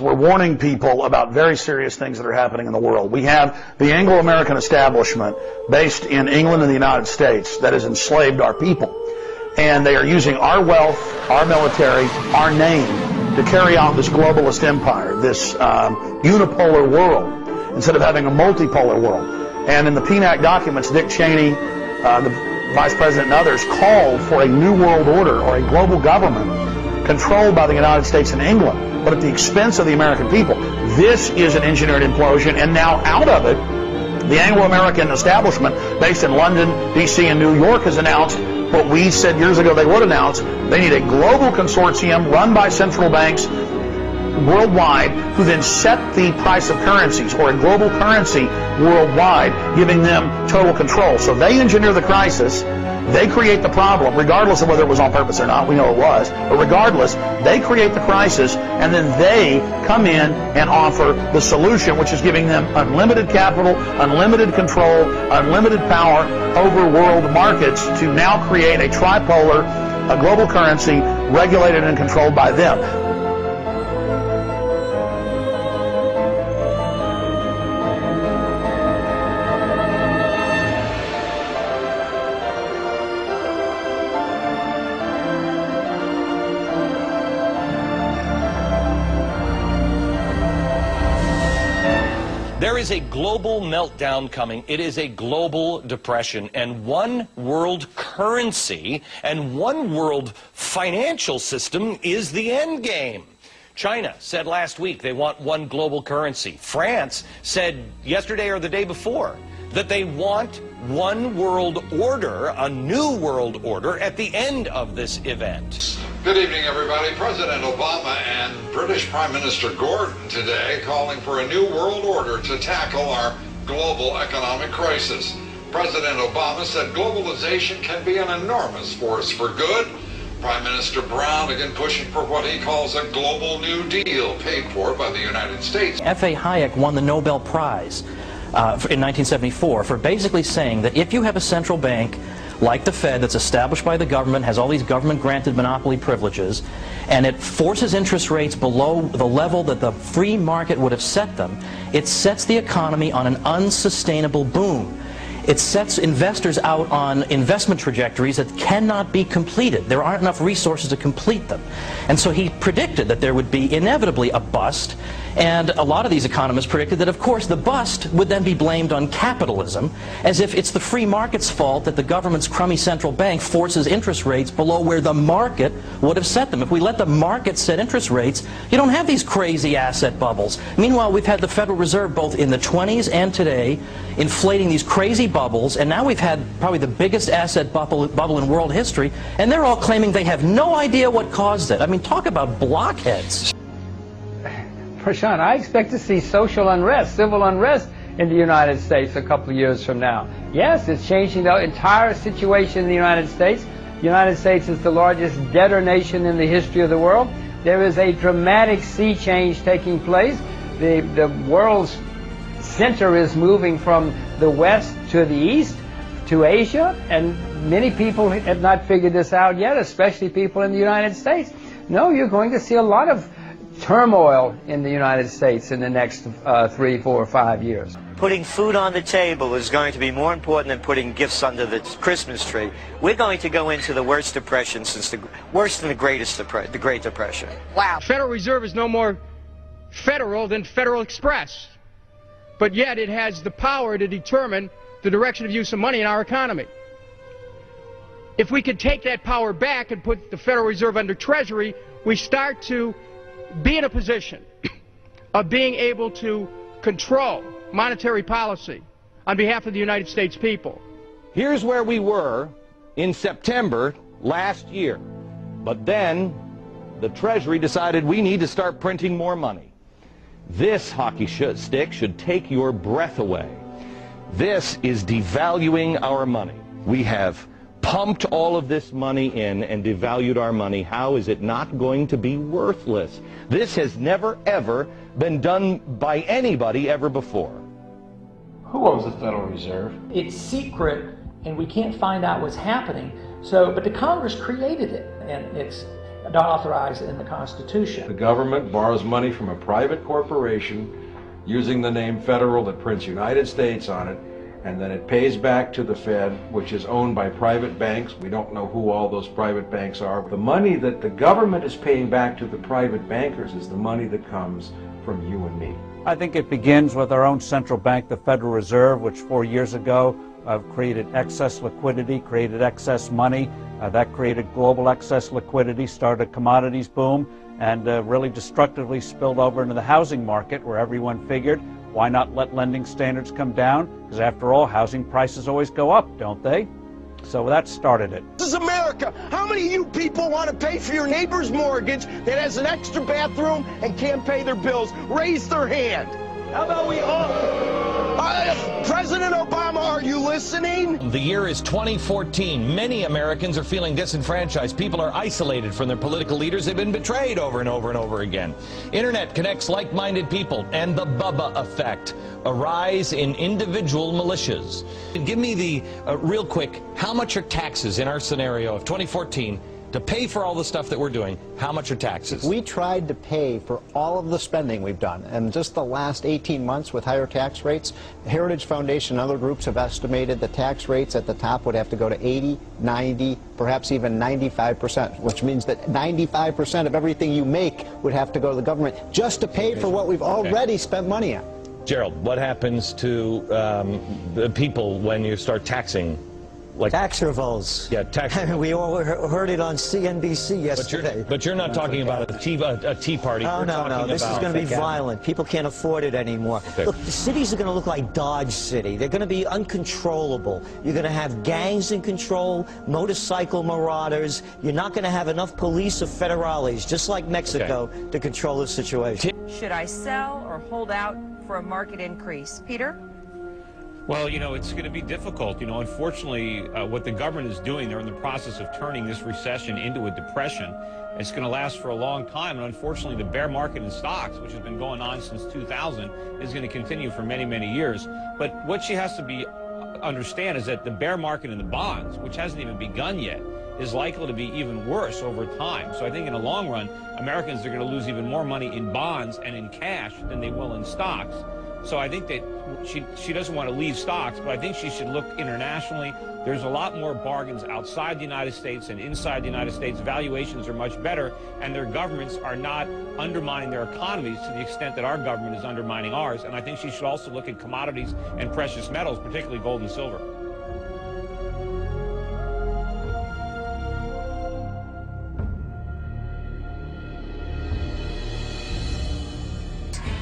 We're warning people about very serious things that are happening in the world. We have the Anglo-American establishment based in England and the United States that has enslaved our people. And they are using our wealth, our military, our name to carry out this globalist empire, this unipolar world, instead of having a multipolar world. And in the PNAC documents, Dick Cheney, the Vice President and others, called for a new world order or a global government controlled by the United States and England, but at the expense of the American people. This is an engineered implosion, and now out of it, the Anglo-American establishment based in London, D.C., and New York has announced what we said years ago they would announce. They need a global consortium run by central banks worldwide who then set the price of currencies, or a global currency worldwide, giving them total control. So they engineer the crisis. They create the problem, regardless of whether it was on purpose or not. We know it was. But regardless, they create the crisis, and then they come in and offer the solution, which is giving them unlimited capital, unlimited control, unlimited power over world markets to now create a tripolar, a global currency regulated and controlled by them. There is a global meltdown coming. It is a global depression, and one world currency and one world financial system is the end game. China said last week they want one global currency. France said yesterday or the day before that they want one world order, a new world order, at the end of this event. Good evening, everybody. President Obama and British Prime Minister Gordon today calling for a new world order to tackle our global economic crisis. President Obama said globalization can be an enormous force for good. Prime Minister Brown again pushing for what he calls a global New Deal paid for by the United States. F.A. Hayek won the Nobel Prize in 1974 for basically saying that if you have a central bank like the Fed that's established by the government, has all these government-granted monopoly privileges, and it forces interest rates below the level that the free market would have set them, it sets the economy on an unsustainable boom. It sets investors out on investment trajectories that cannot be completed. There aren't enough resources to complete them. And so he predicted that there would be inevitably a bust, and a lot of these economists predicted that, of course, the bust would then be blamed on capitalism, as if it's the free market's fault that the government's crummy central bank forces interest rates below where the market would have set them. If we let the market set interest rates, you don't have these crazy asset bubbles. Meanwhile, we've had the Federal Reserve both in the 20s and today inflating these crazy bubbles, and now we've had probably the biggest asset bubble in world history, and they're all claiming they have no idea what caused it. I mean, talk about blockheads. Prashant, I expect to see social unrest, civil unrest in the United States a couple of years from now. Yes, it's changing the entire situation in the United States. The United States is the largest debtor nation in the history of the world. There is a dramatic sea change taking place. The world's center is moving from the west to the east, to Asia, and many people have not figured this out yet, especially people in the United States. No, you're going to see a lot of turmoil in the United States in the next 3, 4, 5 years. Putting food on the table is going to be more important than putting gifts under the Christmas tree. We're going to go into the worst depression since worse than the Great Depression. Wow. Federal Reserve is no more federal than Federal Express, but yet it has the power to determine the direction of use of money in our economy. If we could take that power back and put the Federal Reserve under Treasury, we start to be in a position of being able to control monetary policy on behalf of the United States people. Here's where we were in September last year. But then the Treasury decided we need to start printing more money. This hockey stick should take your breath away. This is devaluing our money. We have pumped all of this money in and devalued our money. How is it not going to be worthless? This has never, ever been done by anybody ever before. Who owns the Federal Reserve? It's secret, and we can't find out what's happening. But the Congress created it, and not authorized in the Constitution. The government borrows money from a private corporation using the name federal that prints United States on it, and then it pays back to the Fed, which is owned by private banks. We don't know who all those private banks are. The money that the government is paying back to the private bankers is the money that comes from you and me. I think it begins with our own central bank, the Federal Reserve, which 4 years ago created excess liquidity, created excess money. That created global excess liquidity, started a commodities boom, and really destructively spilled over into the housing market, where everyone figured, why not let lending standards come down? Because after all, housing prices always go up, don't they? So that started it. This is America. How many of you people want to pay for your neighbor's mortgage that has an extra bathroom and can't pay their bills? Raise their hand. How about we all? President Obama, are you listening? The year is 2014. Many Americans are feeling disenfranchised. People are isolated from their political leaders. They've been betrayed over and over and over again. Internet connects like-minded people, and the Bubba effect, a rise in individual militias. Give me the, real quick, how much are taxes in our scenario of 2014 to pay for all the stuff that we're doing? How much are taxes? If we tried to pay for all of the spending we've done, and just the last 18 months with higher tax rates, the Heritage Foundation and other groups have estimated the tax rates at the top would have to go to 80, 90, perhaps even 95%, which means that 95% of everything you make would have to go to the government just to pay for what we've already spent money on. Gerald, what happens to the people when you start taxing? Like tax revolts. Yeah, tax. We all heard it on CNBC yesterday. But you're not talking about a tea party. No, no. This is going to be violent. People can't afford it anymore. Okay. Look, the cities are going to look like Dodge City. They're going to be uncontrollable. You're going to have gangs in control, motorcycle marauders. You're not going to have enough police or federales, just like Mexico, to control the situation. Should I sell or hold out for a market increase? Peter? Well, you know, it's going to be difficult. You know, unfortunately, what the government is doing, they're in the process of turning this recession into a depression. It's going to last for a long time. And unfortunately, the bear market in stocks, which has been going on since 2000, is going to continue for many, many years. But what she has to understand is that the bear market in the bonds, which hasn't even begun yet, is likely to be even worse over time. So I think in the long run, Americans are going to lose even more money in bonds and in cash than they will in stocks. So I think that she doesn't want to leave stocks, but I think she should look internationally. There's a lot more bargains outside the United States and inside the United States. Valuations are much better, and their governments are not undermining their economies to the extent that our government is undermining ours. And I think she should also look at commodities and precious metals, particularly gold and silver.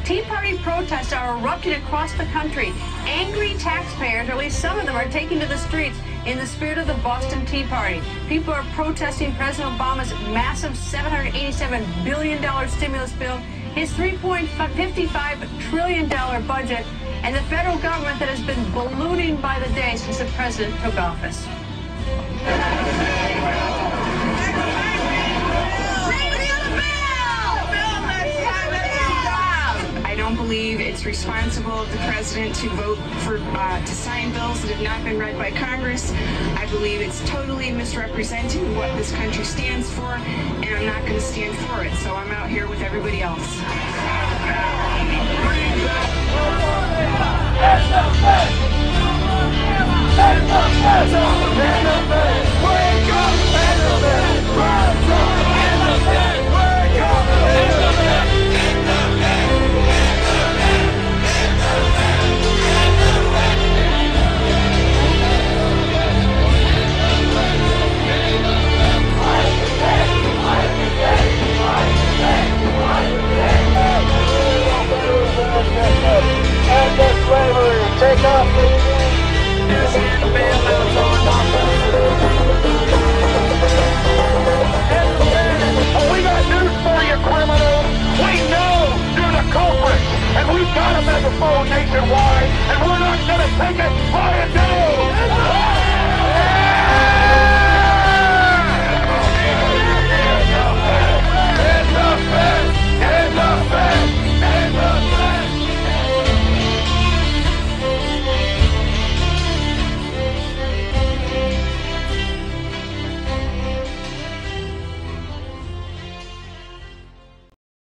Tea Party protests are erupting across the country. Angry taxpayers, or at least some of them, are taking to the streets in the spirit of the Boston Tea Party. People are protesting President Obama's massive $787 billion stimulus bill, his $3.55 trillion budget, and the federal government that has been ballooning by the day since the president took office. I don't believe it's responsible of the president to vote for, to sign bills that have not been read by Congress. I believe it's totally misrepresenting what this country stands for, and I'm not going to stand for it. So I'm out here with everybody else. Take off the we got news for you, criminals. We know you're the culprits, and we've got a megaphone nationwide, and we're not going to take it.